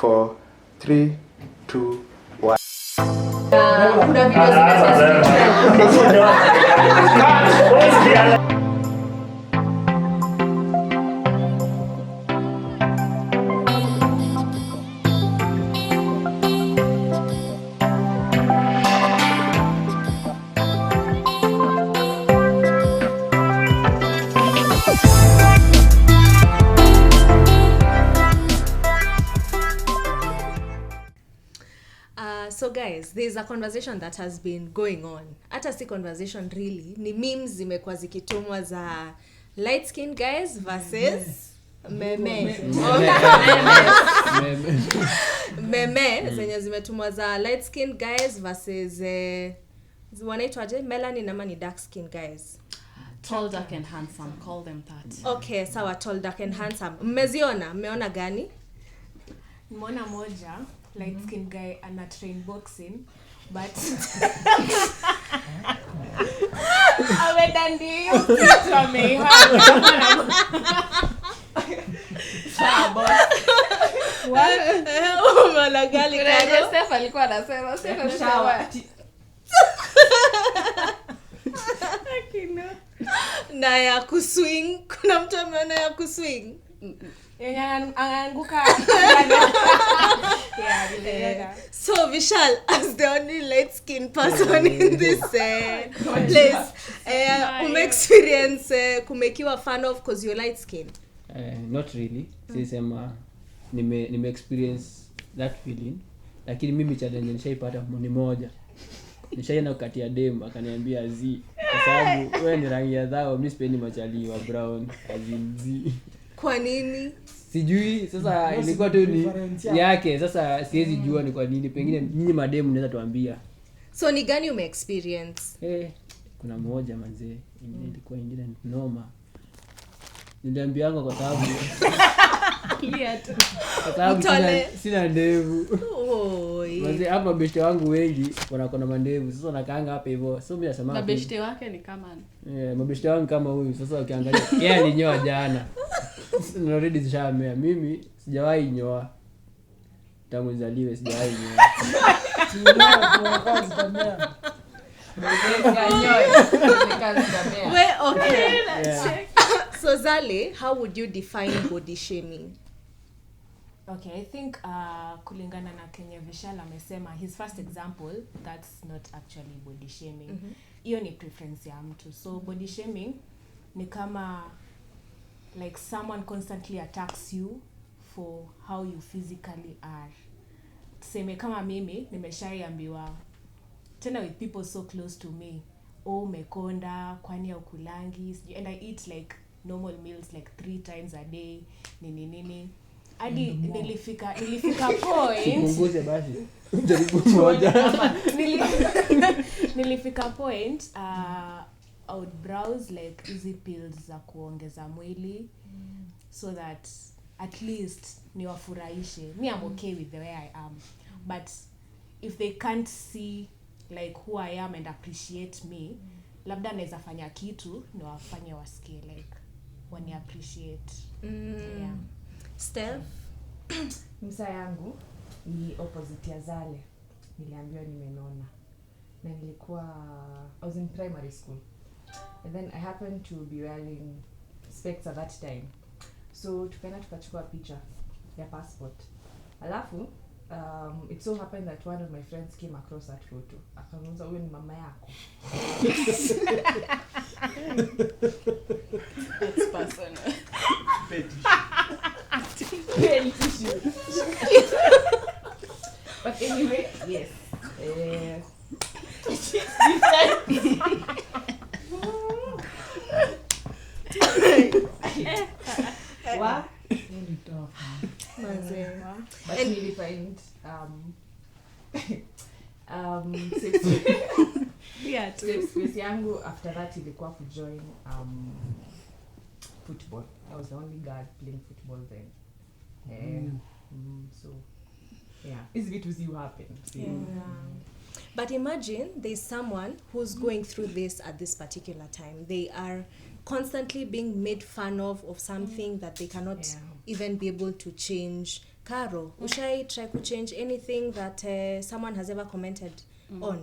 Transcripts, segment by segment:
4, 3, 2, 1. Kuna video zimesema So guys, there's a conversation that has been going on. Hata si conversation really, ni memes zimekuwa zikitumwa za light skin guys versus meme zenye zimetumwa za light skin guys versus wanaitwaje melanin ama ni dark skin guys. Tall, dark and handsome, call them that. Okay, sawa, tall, dark and handsome. Mmeona gani? Nimeona moja light skin guy ana train boxing but amedandia kitu ameihamu sawa Mwana gali karo Steph alikuwa anasema sawa na ya kuswing. Kuna mtu ameona ya kuswing yenye anaanguka So Vishal, as the only light skin person in this place, experience kumekiwa fan of cause you're light skin? Not really. Sisema nime experience that feeling, lakini mimi challenge nishaipata ni moja. Nishaenda kukatia dem akaniambia zi kwa sababu wewe ni rangi ya dhao, mimi sipendi machali wa brown azinzi. Kwa nini? Sijui, sasa ilikuwa tu ni yake, sasa siwezi jua ni kwa nini. Pengine nyinyi mademu mnaweza tuambia. So ni gani ume experience? Kuna moja manze, ilikuwa ingine noma. Niliambianga kwa sababu kwa sababu sina ndevu. Manze hapa beshte wangu wengi wanakuwa na ndevu. Sasa wanakaanga hapa hivyo. So mimi nasema mabeshte wake ni kama mabeshte wangu kama huyu. Sasa ukiangalia yeye alinyoa jana. Already zishamea. Mimi sijawahi nyoa. Tangu nizaliwe sijawahi nyoa. Okay. So Zale, how would you define body shaming? Okay, I think kulingana na Kenya Vishal amesema his first example, that's not actually body shaming. Hiyo ni preference ya mtu. So body shaming ni kama like someone constantly attacks you for how you physically are. Tuseme kama mimi nimeshaiambiwa tena with people so close to me, umekonda kwani haukulangi, and I eat like normal meals like 3 times a day nini hadi nilifika point punguze basi jaribu moja nilifika point I would browse like easy pills za kuongeza mwili so that at least niwafurahishe. Me I'm okay with the way I am, but if they can't see like who I am and appreciate me, labda naweza fanya kitu niwafanye wasikie like wani appreciate. Yeah. Steph, msa yangu ni opposite ya Zale. Niliambiwa nimenona na nilikuwa I was in primary school and then I happened to be wearing specs at that time, so tukachukua picha ya passport. Alafu it so happened that one of my friends came across that photo. Akaniuliza huyu ni mama yako? It's personal. But anyway, yes. What? Really tough. But really find space yangu after that ilikuwa kujoin football. I was the only girl playing football then. So yeah, it's vitu you happen. But imagine there's someone who's going through this at this particular time. They are constantly being made fun of something that they cannot even be able to change. Caro, ushai try to change anything that someone has ever commented on?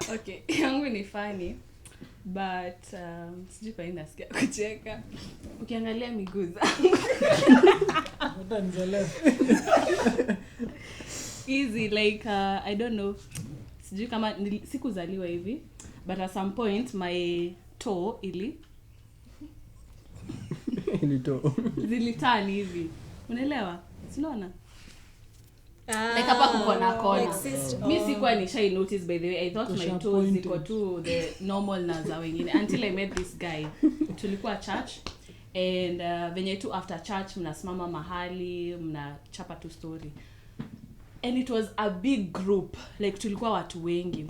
Okay, yangu ni funny but sijui kwa nini nasikia kucheka. Ukiangalia miguu zangu hata nizelewa easy like I don't know, sijui kama sikuzaliwa hivi but at some point my toe zilitani hivi, unaelewa, sinaona like hapa kuko na kona. Mi sikuwa nishai notice, by the way I thought my toes ziko tu the normal na za wengine until I met this guy. Tulikuwa church and venye tu after church mnasimama mahali mnachapa tu story and it was a big group, like tulikuwa watu wengi.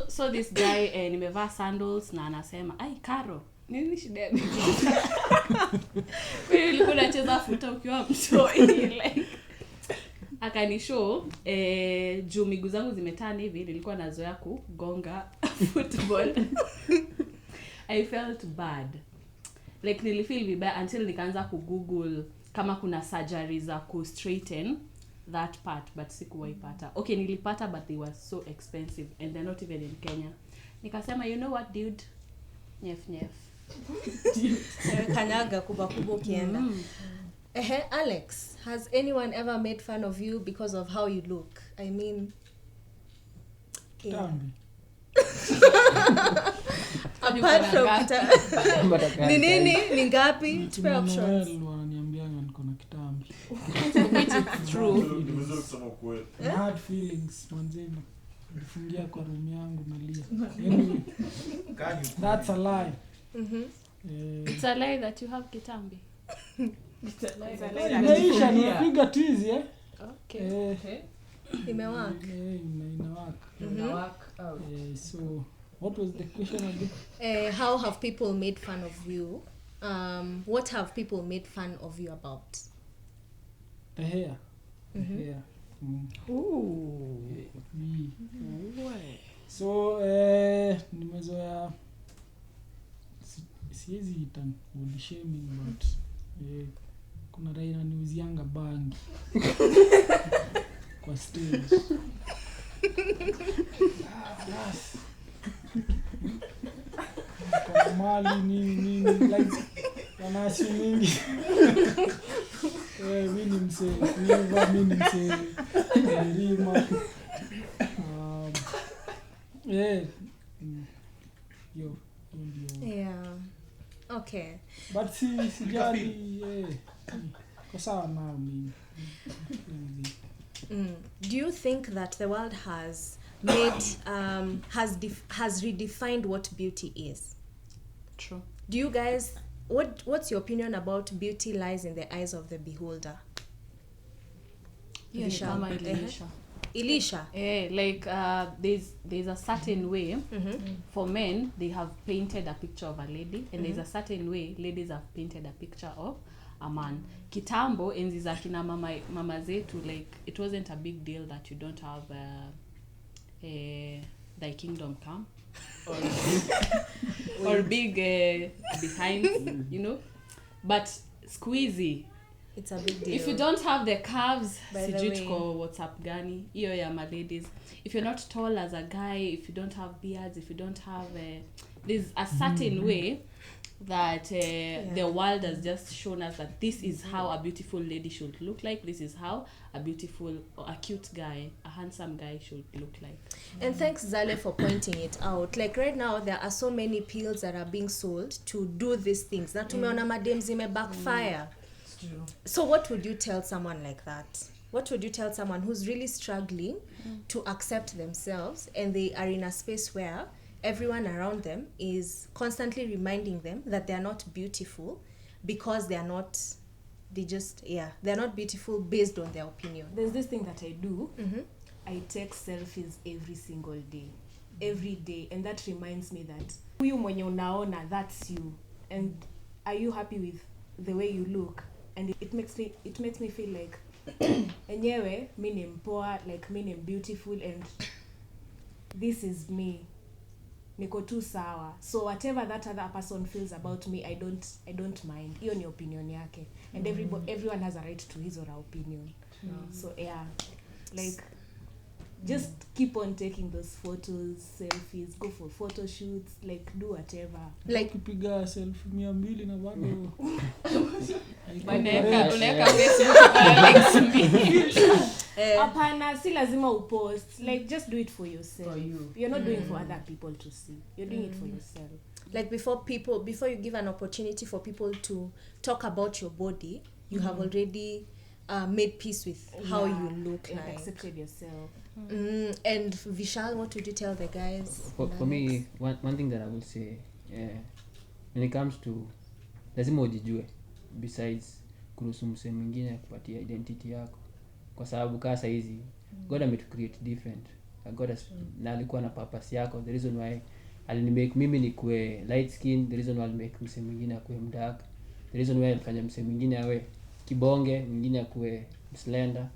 So this guy nimevaa sandals na anasema ai Caro, nini shida ya miguu? Wewe ulikuwa unacheza futa ukiwa mtoi like akanishow juu miguu zangu zimetani hivi, nilikuwa nazoea kugonga football. I felt bad, like nilifeel vibaya until nikaanza kugoogle kama kuna surgery za ku straighten that part, but sikuwaipata. Okay, nilipata but they were so expensive and they're not even in Kenya. Nikasema you know what dude, nyef Kanyaga kubwa ukienda. Alex, has anyone ever made fun of you because of how you look? I mean, Tambi. apart from ni ngapi? Tupe options. Wananiambianga niko na kitambi. which is true. Nimezuri kusema ukweli. Hard feelings manzeni. Nifungia kwa room yangu nalia. Anyway, that's a lie. It's a lie that you have kitambi. Inaisha nimepiga tizi Okay. Imewaka. Inawaka out. So what was the question again? How have people made fun of you? What have people made fun of you about? The hair. The hair. Ooh. So nimezoea siwezi ita body shaming but kuna raia niuzianga bangi kwa stage. Kwa mali nini like wanasi mingi. Mimi ni msee, mimi ni msee. Nilima. Yo. Yeah. Okay. But sijali kwa sawa na mimi. Do you think that the world has made has redefined what beauty is? True. Do you guys what's your opinion about beauty lies in the eyes of the beholder? Hiyo ni kama Elisha. Elisha. Like there's a certain way for men they have painted a picture of a lady and there's a certain way ladies have painted a picture of a man. Kitambo enzi za kina mama zetu, like it wasn't a big deal that you don't have thy kingdom come or big behind, you know, but squeezy. It's a big deal. If you don't have the curves, By the sijui way. tuko WhatsApp gani hiyo ya my ladies. If you're not tall as a guy, if you don't have beards, if you don't have there's a certain way that the world has just shown us that this is how a beautiful lady should look like. This is how a beautiful or a cute guy, a handsome guy should look like. And thanks Zale for pointing it out. Like right now there are so many pills that are being sold to do these things. Na tumeona madem zime backfire. True. So what would you tell someone like that? What would you tell someone who's really struggling to accept themselves and they are in a space where everyone around them is constantly reminding them that they are not beautiful because they're not beautiful based on their opinion? There's this thing that I do. I take selfies every single day, and that reminds me that huyu mwenye unaona, that's you, and are you happy with the way you look? And it makes me feel like enyewe mi ni mpoa, like mi ni beautiful and this is me. niko tu sawa, so whatever that other person feels about me, I don't mind. Hiyo ni opinion yake, and everyone has a right to his or her opinion. So yeah, like just keep on taking those photos, selfies, go for photo shoots, like do whatever. Like ukipiga selfie 200 na bado unaweka Facebook pale links mbili. Hapana, si lazima upost, like just do it for yourself. For you. You're not doing for other people to see, you're doing it for yourself. like before you give an opportunity for people to talk about your body, you have already made peace with how you look and like. accepted yourself. And Vishal, what would you tell the guys? For me, one thing that I will say, when it comes to lazima ujijue, besides kuruhusu msee mwingine kupatia identity yako, kwa sababu kaa saizi God made to create different. God na alikuwa na purpose yako. The reason why alinimake mimi nikuwe light skin, the reason why alimake msee mwingine akuwe mdark, the reason why alifanya msee mwingine awe kibonge, mwingine akuwe slender.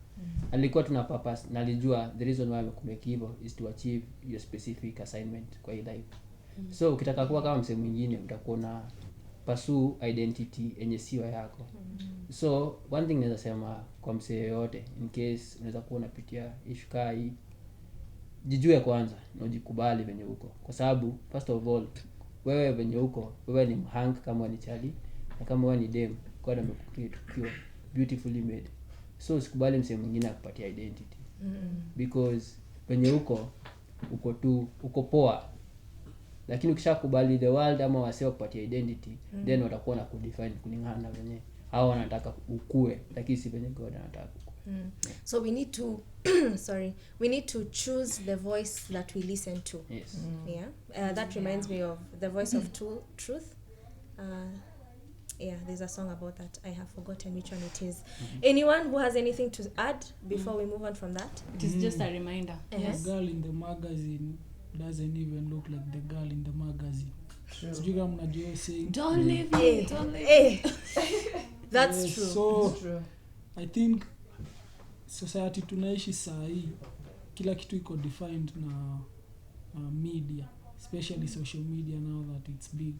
Alikuwa tuna purpose na alijua the reason why amekumake hivyo is to achieve your specific assignment kwa hii life. So ukitaka kuwa kama msee mwingine utakuwa na pursue identity yenye sio yako. So one thing naweza sema kwa msee yote, in case unaweza kuwa unapitia issue kaa hii, jijue kwanza na ujikubali venye uko, kwa sababu first of all wewe venye uko, wewe ni mhang kama ni chali, na kama wewe ni dem, God amekucreate pure beautifully made. So usikubali msee mwingine akupatia identity, because venye uko poa. Lakini ukishakubali the world ama wasio kupatia identity, then watakuwa na kudefine kulingana na venye hao wanataka ukue, lakini si venye God anataka ukue. So we need to we need to choose the voice that we listen to. Yes. Yeah, that reminds me of the voice of truth. Yeah, there's a song about that. I have forgotten which one it is. Anyone who has anything to add before we move on from that? It is just a reminder. Yes. The girl in the magazine doesn't even look like the girl in the magazine. Sijui kama mnajua saying. Don't leave me. Don't leave me. That's Yes, true. So I think society tunaishi saa hii, kila kitu iko defined na media, especially social media now that it's big.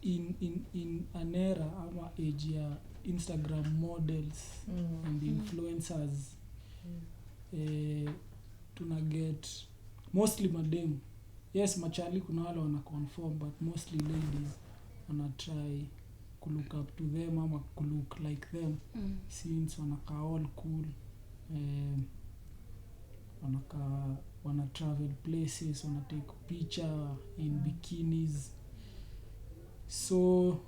In an era ama age ya Instagram models and influencers, tuna get mostly madem. Yes, machali kuna wale wana conform, but mostly ladies wana try to look up to them ama to look like them, since wanaka all cool, wana travel places, wana take picture in bikinis. So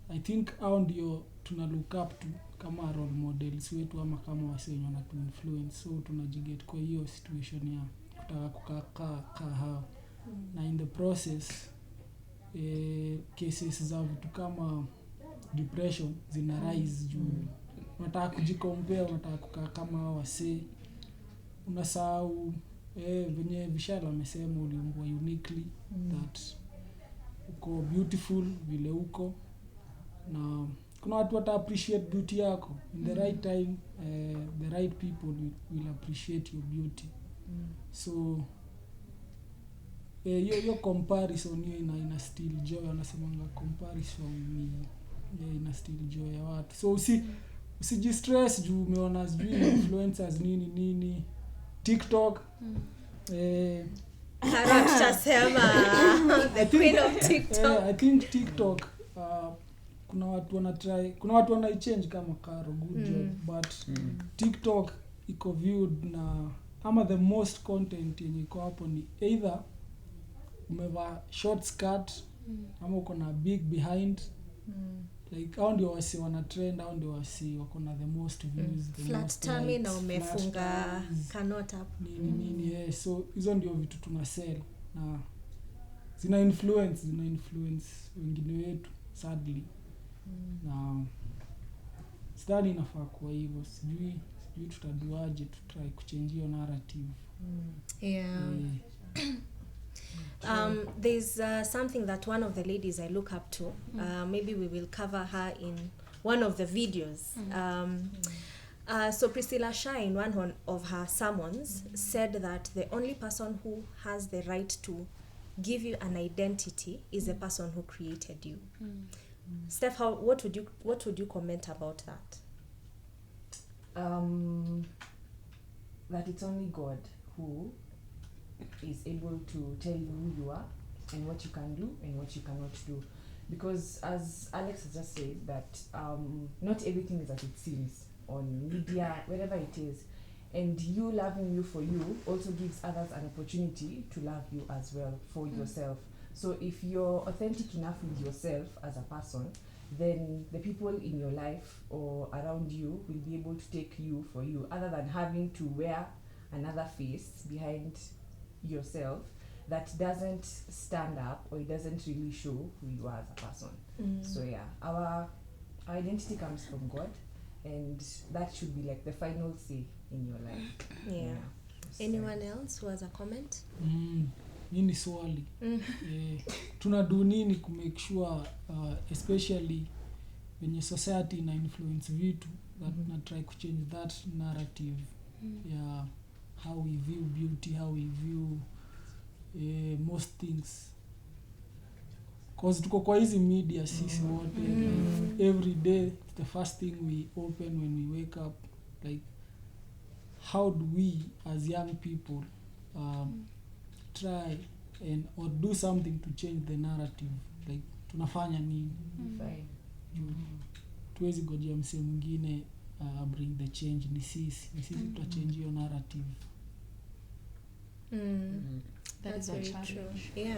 I think hao ndio tuna look up to kama role models wetu ama kama wase wenye wanatu influence. So tunajiget kwa hiyo situation ya kutaka kukaa hao, na in the process cases za vitu kama depression zina rise juu unataka kujikompare, unataka kukaa kama hao wase, unasahau venye Vishal amesema uliumbwa uniquely, that uko beautiful vile uko, na kuna watu wata appreciate beauty yako in the right time. The right people will appreciate your beauty. So hiyo comparison hiyo ina steal joy. Wanasemanga comparison ni ina steal joy ya watu. So usijistress juu umeona sijui influencers nini TikTok. Tutasema the queen of TikTok. I think TikTok kuna watu wana change kama Karo, good job, but TikTok iko viewed na ama the most content yenye iko hapo ni either umevaa short skirt ama uko na big behind, like hao ndio wasi wana trend, hao ndio wasi wako na the most views, the flat most tummy likes, na umefunga cannot up. nini so hizo ndio vitu tuna sell na zina influence wengine wetu sadly. Na sidhani inafaa kuwa hivyo, sijui tutaduaje to try kuchange hiyo narrative. There's something that one of the ladies I look up to, maybe we will cover her in one of the videos. So Priscilla Shah, in one of her sermons, said that the only person who has the right to give you an identity is the person who created you. Steph, what would you comment about that? That it's only God who is able to tell you who you are and what you can do and what you cannot do. Because as Alex has just said, that not everything is as it seems on media, wherever it is. And you loving you for you also gives others an opportunity to love you as well for yourself. So if you're authentic enough with yourself as a person, then the people in your life or around you will be able to take you for you, other than having to wear another face behind yourself that doesn't stand up or it doesn't really show who you are as a person. So yeah, our identity comes from God, and that should be like the final say in your life. Yeah. Anyone else who has a comment? Hii ni swali. Tunadu nini ku make sure especially when your society ina influence vitu that na try to change that narrative. Yeah, how we view beauty, how we view most things. Cause tuko kwa hizi media sisi wote. Every day the first thing we open when we wake up, like how do we as young people try and or do something to change the narrative, like tunafanya nini? Tuwezi gojea mse mwingine bring the change, ni sisi tutachange your narrative. That's very true. Yeah,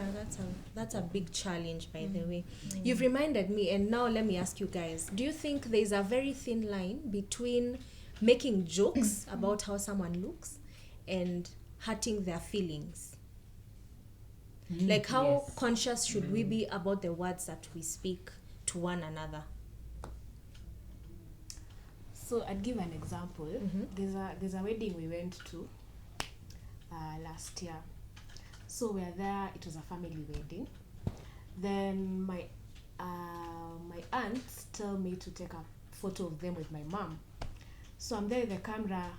that's a big challenge, by the way. You've reminded me, and now let me ask you guys, do you think there's a very thin line between making jokes about how someone looks and hurting their feelings? Like how conscious should we be about the words that we speak to one another? So I'd give an example. There's a wedding we went to last year. So we were there, it was a family wedding. Then my aunts tell me to take a photo of them with my mom. So I'm there with the camera,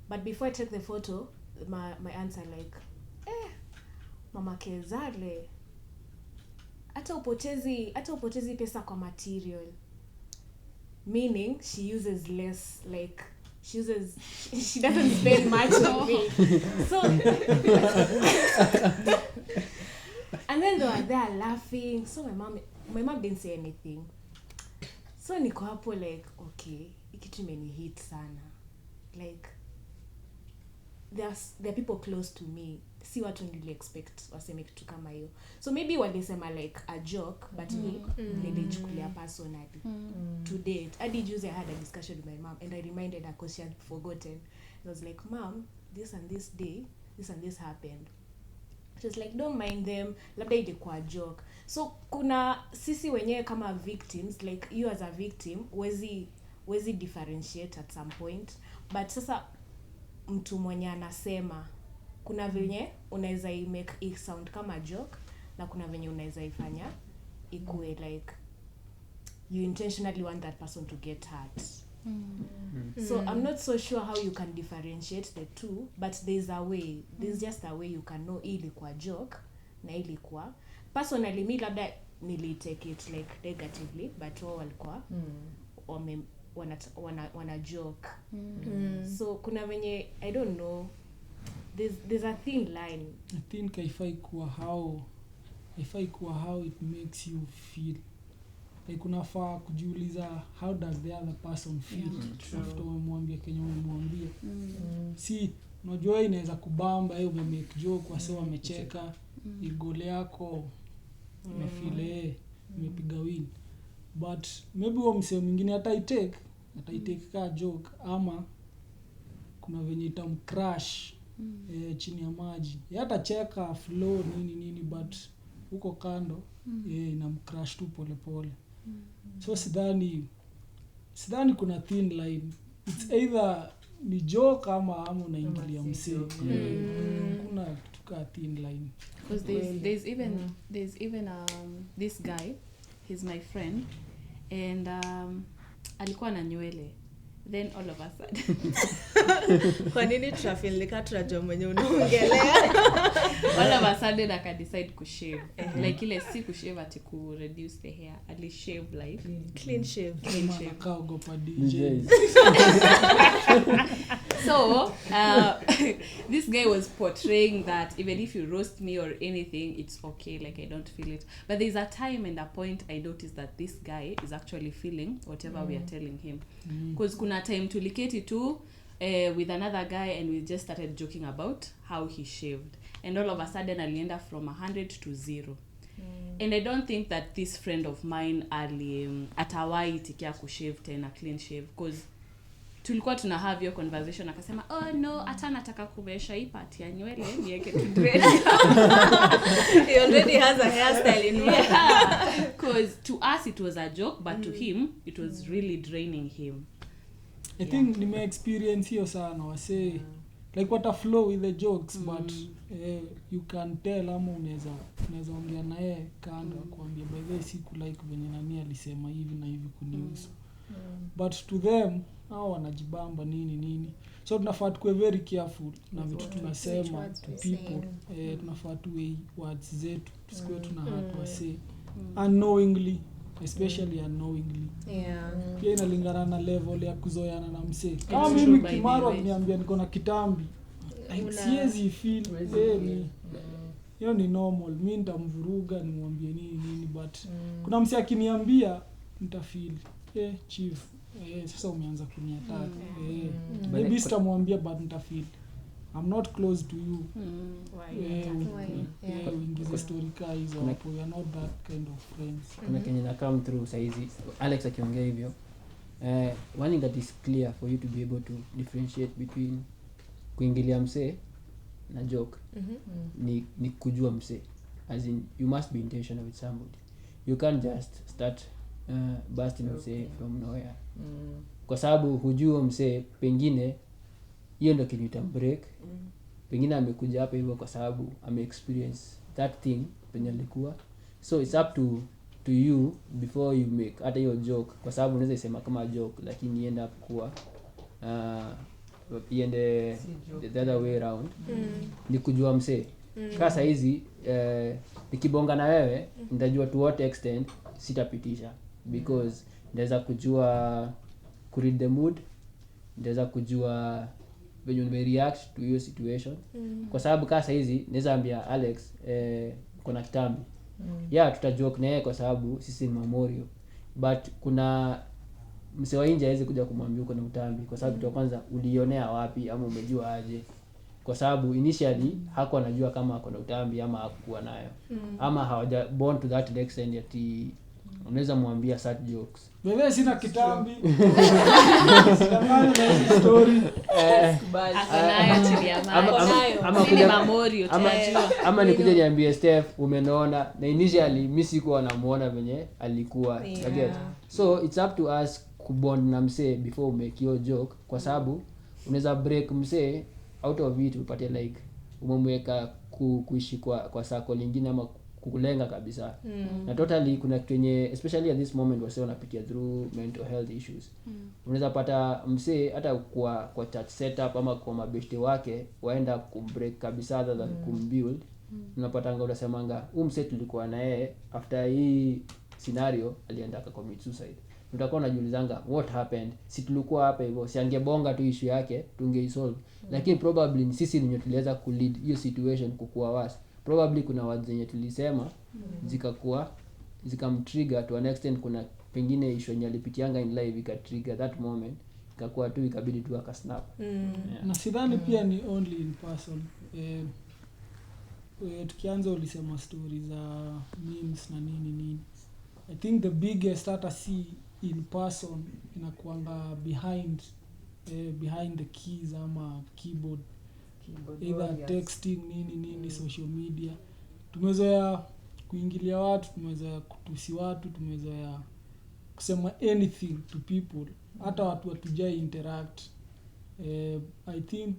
but before I take the photo, my aunts are like, Mama Kezale, hata upotezi pesa kwa material. Meaning she uses less, like she doesn't spend much on me. So and then they were there laughing. So my mom didn't say anything. So niko hapo like, okay, ikitu imenihit sana. Like there are people close to me. Si watu nili expect waseme kitu kama hiyo. So maybe walisema like a joke, but me nilichukulia personally. To date, I had a discussion with my mom, and I reminded her because she had forgotten. I was like, Mom, this and this day, this and this happened. She was like, don't mind them, labda ilikuwa joke. So kuna sisi wenyewe kama victims, like you as a victim, wezi differentiate at some point. But sasa mtu mwenye anasema, kuna venye unaweza make it sound kama joke, na kuna venye unaweza ifanya ikuwe like you intentionally want that person to get hurt. So I'm not so sure how you can differentiate the two, but there's just a way you can know ilikuwa joke na ilikuwa personally. Me labda nili take it like negatively, but wao walikuwa wana joke. So kuna venye I don't know, there's a thin line. I think haifai kuwa how it makes you feel. Like unafaa kujiuliza how does the other person feel after umemwambia kenye umemwambia. Si unajua inaweza kubamba hiyo umemake joke wase wamecheka, igole yako umefeel umepiga win, but maybe huo msee mwingine ataitake ka joke, ama kuna venye itamcrash chini ya maji. Hata cheka flow nini but huko kando inamcrash tu pole. So sidhani kuna thin line. It's either ni joke ama unaingilia msee. Kuna tuka thin line. Because there's even this guy, he's my friend, and alikuwa na nywele, then all of a sudden Kwa nini tunafeel nika tunajua mwenye unaongelea? all of a sudden I decide kushave. Like ile si kushave ati ku reduce the hair, ali shave like Clean shave. Kaogopa DJ. DJs. So this guy was portraying that even if you roast me or anything, it's okay, like I don't feel it. But there's a time and a point I noticed that this guy is actually feeling whatever we are telling him. Because kuna time tuliketi tu with another guy and we just started joking about how he shaved, and all of a sudden alienda from 100 to 0. And I don't think that this friend of mine atawai tikia kushave tena clean shave, because tulikuwa tuna have hiyo conversation, akasema oh no, hata nataka kumesha hii part ya nywele niweke tu dread. He already has a hairstyle in mind. Because to us it was a joke, but to him it was really draining him. I think nime experience hiyo sana wase like what a flow with the jokes but you can tell ama unaweza ongea naye kando kuambia by the way siku like venye nani alisema hivi na hivi kunihusu. But to them hao wanajibamba nini. So tunafaa tuwe very careful na vitu tunasema to people. Tunafaa tuwe words zetu tusikue tuna hurt wase unknowingly, especially unknowingly. Pia inalingana na level ya kuzoeana na msee. Kama mimi Kimaro niambia niko na kitambi, siwezi feel ni hiyo ni normal. Mimi nitamvuruga nimwambie nini but kuna msee akiniambia nitafeel chief sasa umeanza kuniattack. Maybe sitamwambia but nitafeel I'm not close to you. Why? Story hizo hapo, we are not that kind of friends. Kuna kenye na come through saizi Alex akiongea hivyo. One thing that is clear for you to be able to differentiate between kuingilia msee na joke ni kujua msee. As in you must be intentional with somebody. You can't just start busting msee from nowhere. Kwa sababu hujua msee pengine hiyo ndio kinyuta break. Pengine amekuja hapa hivyo kwa sababu ame-experience that thing penye alikuwa. So it's up to you before you make hata hiyo joke, kwa sababu unaweza isema kama joke lakini end up kuwa iende the other way around. Ni kujua msee. Kasa hizi nikibonga na wewe nitajua to what extent sitapitisha, because ndaweza kujua read the mood, ndaweza kujua venye ume react to your situation. Kwa sababu kasa hizi naweza ambia Alex kuna kitambi. Tutajoke naye kwa sababu sisi ni memorial. But kuna msee wa nje hawezi kuja kumwambia uko na utambi kwa sababu tu kwanza ulionea wapi ama umejua aje. Kwa sababu initially hakuwa anajua kama ako na utambi ama hakuwa nayo. Ama hawaja born to that extent ati unaweza mwambia sad jokes. Wewe sina kitambi. Sitamani na hizo story. Ama nikuja niambie Steph umeona na initially mimi sikuwa namuona venye alikuwa. So it's up to us kubond na msee before we make your joke, kwa sababu unaweza break msee out of it upate like umemweka kuishi kwa circle nyingine ama kukulenga kabisa. Na totally kuna kitu yenye especially at this moment wase wanapitia through mental health issues. Unaweza pata msee hata kwa church setup ama kwa mabeshte wake waenda kubreak kabisa other than kumbuild. Unapata unasemanga msee tulikuwa na yeye after hii scenario alienda akacommit suicide. Utakuwa unajiulizanga what happened, si tulikuwa hapa hivyo, si angebonga tu issue yake tungeisolve. Lakini probably ni sisi ndio tuliweza kulead hiyo situation kukua worse. Probably kuna words zenye tulisema zikamtrigger to an extent. Kuna pengine issue yenye alipitianga in life ikatrigger that moment, ikakuwa tu ikabidi tu akasnap. Na sidhani pia ni only in person. Tukianza ulisema stories za memes na nini. I think the biggest hata si in person inakuanga behind the keys ama keyboard either texting nini social media. Tumezoea kuingilia watu, tumezoea kutusi watu, tumezoea kusema anything to people, hata watu hatujai interact. I think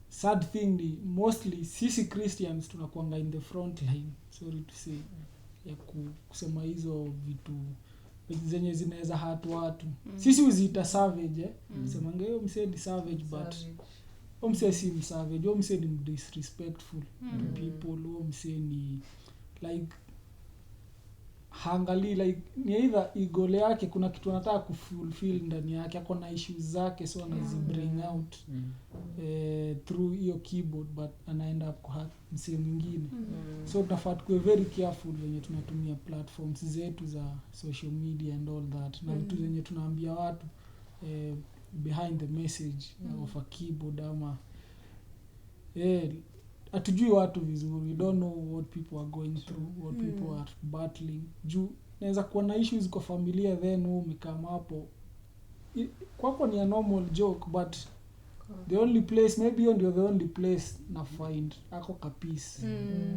sad thing ni mostly sisi Christians tunakuanga in the front line, sorry to say, ya kusema hizo vitu zenye zinaweza watu. Sisi uziita savage semanga hiyo msee ni savage but msee si savage, msee ni disrespectful to people, msee ni like hangali like ni either ego yake kuna kitu anataka kufulfill ndani yake, ako na issues zake so anazi bring out through hiyo keyboard but anaenda kwa msee mwingine. So tunafaa tuwe very careful when tunatumia platforms zetu za social media and all that, na vitu zenye tunaambia watu behind the message of a keyboard ama atujui watu vizuri. We don't know what people are going through, what people are battling. Juu naweza kuwa na issues kwa familia then umekama hapo kwako ni a normal joke but the only place maybe you're the only place na find ako kabisa.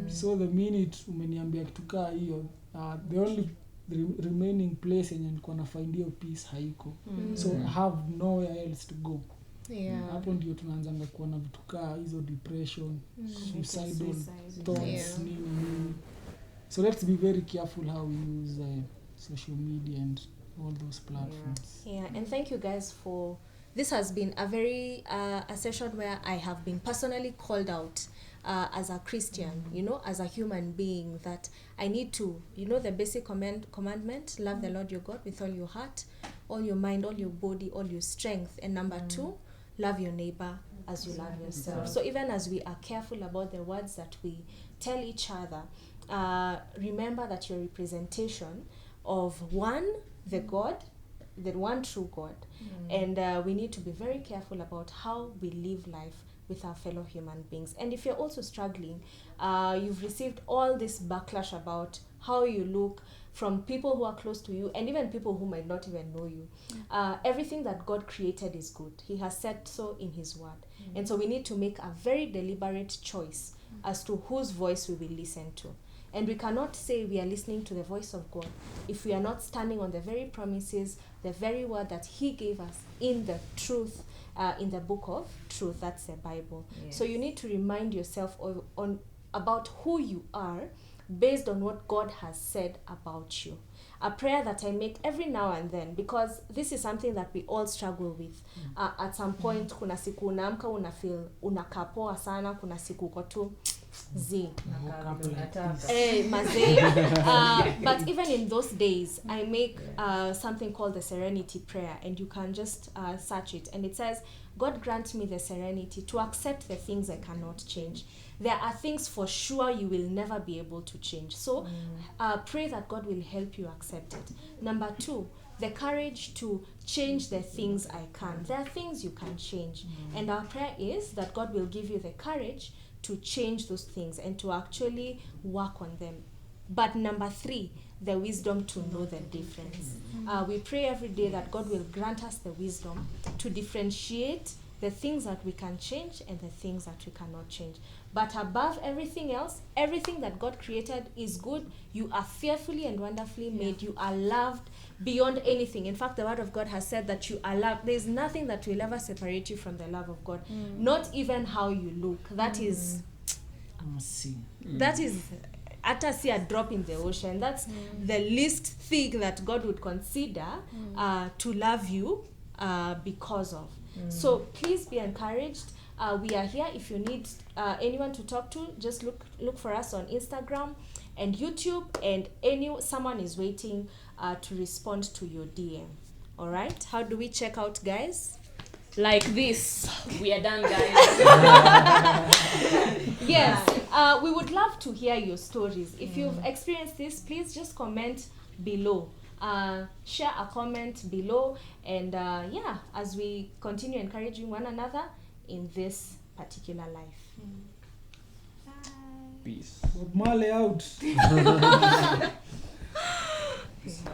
So the minute umeniambia kitu kaa hiyo the only remaining place yenye nilikuwa na find hiyo peace haiko. So I have nowhere else to go. Hapo ndio tunaanza kuwa na vitu kaa hizo depression, suicidal thoughts, nini. So let's be very careful how we use social media and all those platforms. And thank you guys for this. Has been a very a session where I have been personally called out as a Christian, you know, as a human being, that I need to, you know, the basic commandment, love the Lord your God with all your heart, all your mind, all your body, all your strength. And number 2, love your neighbor as you love yourself. So even as we are careful about the words that we tell each other, remember that your representation of one, the God, the one true God. And we need to be very careful about how we live life with our fellow human beings. And if you're also struggling, you've received all this backlash about how you look from people who are close to you and even people who might not even know you. Everything that God created is good. He has said so in his word. And so we need to make a very deliberate choice as to whose voice we will listen to. And we cannot say we are listening to the voice of God if we are not standing on the very promises, the very word that he gave us in the truth, in the book of truth, that's the Bible. Yes. So you need to remind yourself about who you are based on what God has said about you. A prayer that I make every now and then, because this is something that we all struggle with. At some point, kuna siku unaamka unafeel unakapoa sana, kuna siku uko tu but even in those days I make something called the serenity prayer, and you can just search it, and it says, God grant me the serenity to accept the things I cannot change. There are things for sure you will never be able to change, so pray that God will help you accept it. Number 2, the courage to change the things I can. There are things you can change, and our prayer is that God will give you the courage to change those things and to actually work on them. But number 3, the wisdom to know the difference. We pray every day that God will grant us the wisdom to differentiate the things that we can change and the things that we cannot change. But above everything else, everything that God created is good. You are fearfully and wonderfully made. You are loved beyond anything. In fact, the word of God has said that you are loved. There's nothing that will ever separate you from the love of God. Not even how you look. That is hata si a drop in the ocean. That's the least thing that God would consider to love you because of. So please be encouraged. We are here. If you need anyone to talk to, just look for us on Instagram and YouTube, and someone is waiting to respond to your DM. All right? How do we check out, guys? Like this. We are done, guys. Yes. We would love to hear your stories. If you've experienced this, please just comment below. Share a comment below, and as we continue encouraging one another in this particular life. Peace. Bob Marley out.